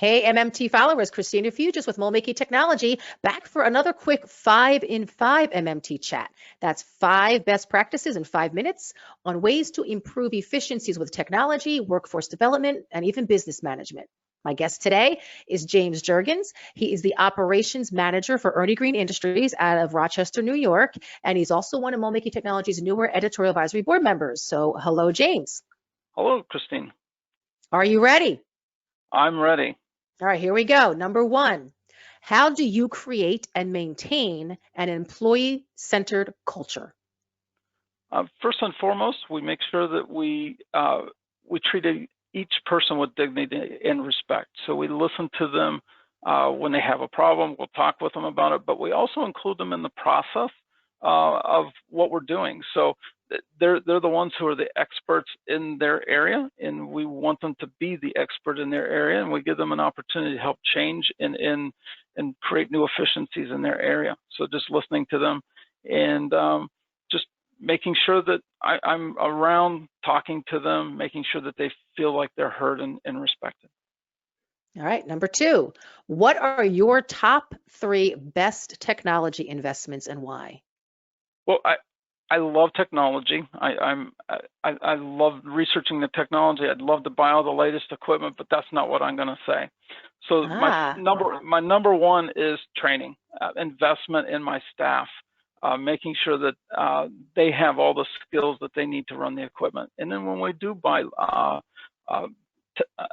Hey, MMT followers, Christina Fuges with MoldMaking Technology, back for another quick 5 in 5 MMT chat. That's 5 best practices in 5 minutes on ways to improve efficiencies with technology, workforce development, and even business management. My guest today is James Jurgens. He is the operations manager for Ernie Green Industries out of Rochester, New York, and he's also one of MoldMaking Technology's newer editorial advisory board members. So hello, James. Hello, Christine. Are you ready? I'm ready. All right, here we go. Number 1, how do you create and maintain an employee-centered culture? First and foremost, we make sure that we treat each person with dignity and respect. So we listen to them when they have a problem. We'll talk with them about it, but we also include them in the process of what we're doing. So they're the ones who are the experts in their area, and we want them to be the expert in their area, and we give them an opportunity to help change and create new efficiencies in their area. So just listening to them and just making sure that I'm around, talking to them, making sure that they feel like they're heard and respected. All right, number 2, what are your top 3 best technology investments and why? Well, I love technology. I love researching the technology. I'd love to buy all the latest equipment, but that's not what I'm going to say. So my number 1 is training, investment in my staff, making sure that they have all the skills that they need to run the equipment. And then when we do buy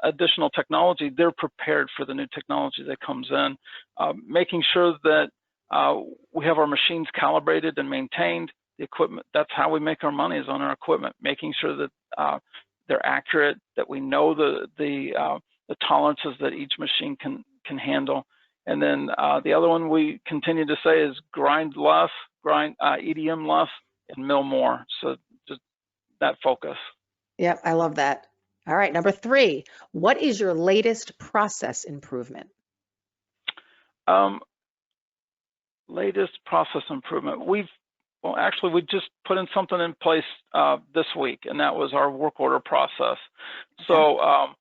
additional technology, they're prepared for the new technology that comes in, making sure that we have our machines calibrated and maintained. The equipment, that's how we make our money, is on our equipment, making sure that they're accurate, that we know the tolerances that each machine can handle. And then the other one we continue to say is grind less, EDM less, and mill more. So just that focus. Yep, I love that. All right, number 3, what is your latest process improvement? Latest process improvement. Well, actually, we just put in something in place this week, and that was our work order process. Okay. So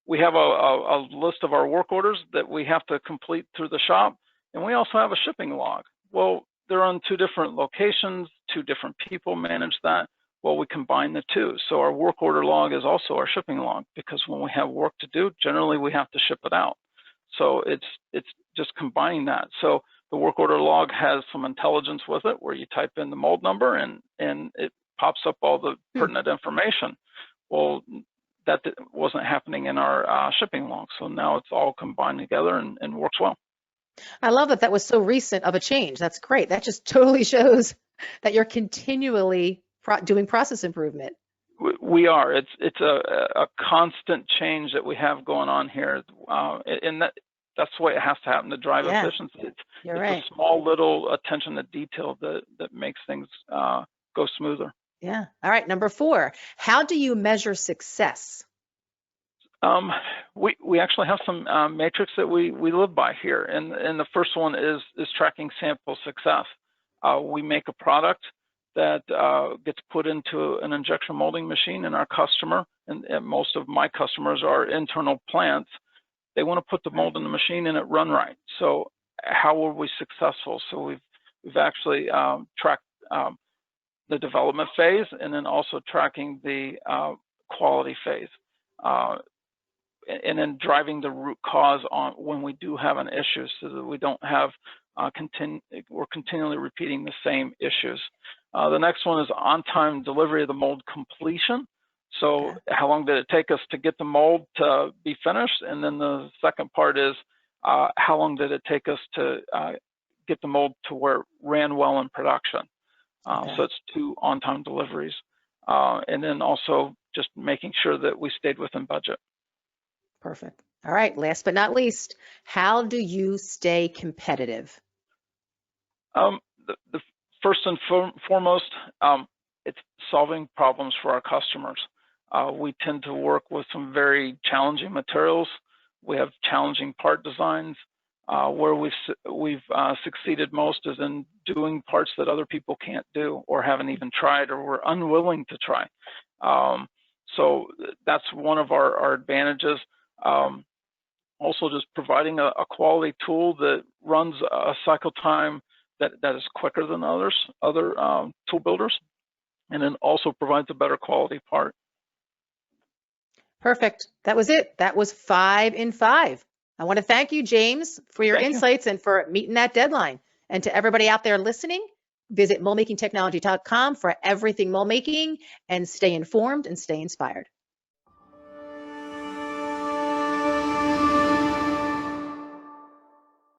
we have a list of our work orders that we have to complete through the shop, and we also have a shipping log. Well, they're on 2 different locations, 2 different people manage that. Well, we combine the 2. So our work order log is also our shipping log, because when we have work to do, generally we have to ship it out. So it's just combining that. So the work order log has some intelligence with it, where you type in the mold number and it pops up all the pertinent information. Well, that wasn't happening in our shipping log. So now it's all combined together and works well. I love that that was so recent of a change. That's great. That just totally shows that you're continually doing process improvement. We are. It's a constant change that we have going on here, and that's the way it has to happen to drive efficiency. It's right. A small little attention to detail that makes things go smoother. Yeah. All right. Number 4, how do you measure success? We actually have some metrics that we live by here, and the first one is tracking sample success. We make a product that gets put into an injection molding machine, and our customer, and most of my customers are internal plants, they want to put the mold in the machine and it run right. So how were we successful? So we've actually tracked the development phase, and then also tracking the quality phase, and then driving the root cause on when we do have an issue, so that we don't have we're continually repeating the same issues. The next one is on-time delivery of the mold completion. So how long did it take us to get the mold to be finished? And then the second part is how long did it take us to get the mold to where it ran well in production? So it's 2 on-time deliveries. And then also just making sure that we stayed within budget. Perfect. All right, last but not least, how do you stay competitive? The first and foremost, it's solving problems for our customers. We tend to work with some very challenging materials. We have challenging part designs. Where we've succeeded most is in doing parts that other people can't do, or haven't even tried, or were unwilling to try. So that's one of our advantages. also just providing a quality tool that runs a cycle time that is quicker than other tool builders, and then also provides a better quality part. Perfect. That was it. That was 5 in 5. I want to thank you, James, for your insights and for meeting that deadline. And to everybody out there listening, visit MoldMakingTechnology.com for everything mold making, and stay informed and stay inspired.